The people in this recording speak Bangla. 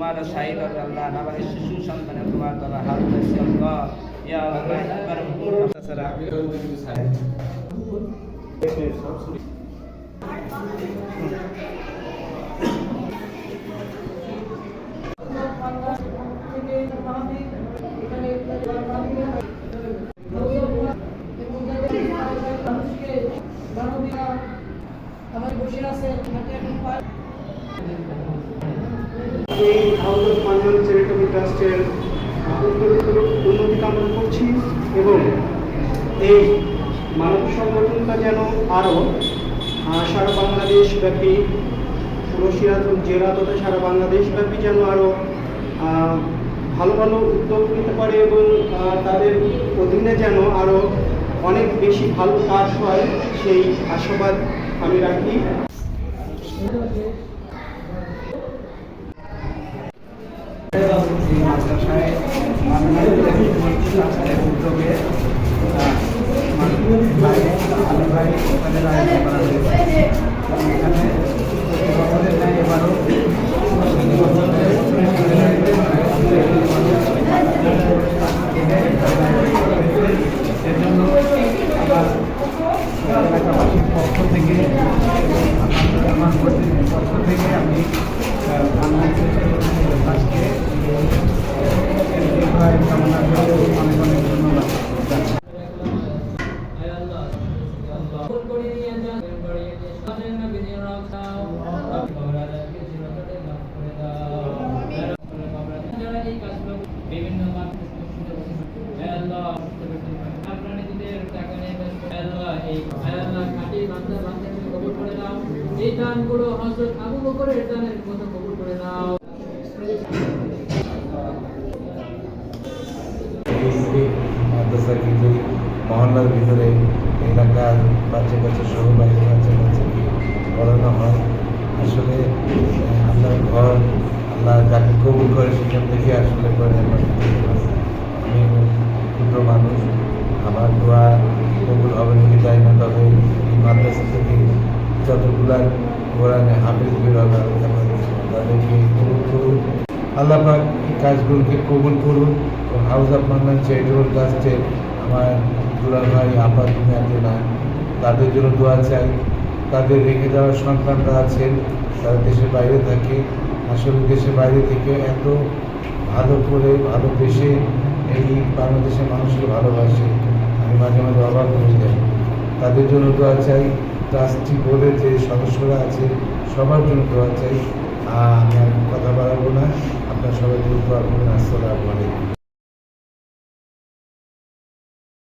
তোমার শাহী হবে আল্লাহ, নাবালিক শিশু সন্তানের তোমার দ্বারা হাত ধরেছি আল্লাহ, ইয়া আল্লাহ একবার তাছাড়া চ্যারিটেবল ট্রাস্টের উন্নতি কামনা করছি এবং এই মানব সংগঠনটা যেন আরও সারা বাংলাদেশব্যাপী, পুরো সিরাজগঞ্জ জেলা তথা সারা বাংলাদেশব্যাপী যেন আরও ভালো ভালো উদ্যোগ নিতে পারে এবং তাদের অধীনে যেন আরও অনেক বেশি ভালো কাজ হয় সেই আশাবাদ আমি রাখি। মাদ্রাসায় উদ্যোগে আয়োজন করা হয়েছে। এখানে বছরের ন্যায় এবারও এর জন্য আমার এলাকাবাসীর পক্ষ থেকে আমার পক্ষ থেকে আমি আজকে কামনা করে অনেক অনেক ধন্যবাদ। এই দানগুলো হযরত আবু বকরের দানের মতো কবুল করে নাও। মাদ্রাসার ভিতরে, মহল্লার ভিতরে, এলাকার বাচ্চা কাচ্চা সহ বাইরের বাচ্চা কাচ্চাকে পড়ানো হয়। আসলে আল্লাহর ঘর, আল্লাহ যাকে কবুল করে সেখান থেকে আসলে করে আমি ক্ষুদ্র মানুষ, আমার দোয়া কবুল হবে নাকি যাই না, তবে এই মাদ্রাসা থেকে যতগুলা কোরআনে হাফিজ বের হবে তাদেরকে কবুল করুন। আল্লাহ পাক এই কাজগুলোকে কবুল করুন। হাউস অফ মান্নান চ্যারিটেবল ট্রাস্টের আমার দুলাল ভাই আপা দুনিয়াতে না, তাদের জন্য দোয়া চাই। তাদের রেখে যাওয়া সন্তানরা আছেন, তারা দেশের বাইরে থাকে। আসলে দেশের বাইরে থেকে এত ভালো করে ভালোবেসে এই বাংলাদেশের মানুষকে ভালোবাসে, আমি মাঝে মাঝে অবাক হয়ে যাই। তাদের জন্য দোয়া চাই। ট্রাস্টি বোর্ডের যে সদস্যরা আছে সবার জন্য দোয়া চাই। আমি আর কথা বাড়াবো না, আপনার সবাই দোয়া করবেন। আসসালামু আলাইকুম।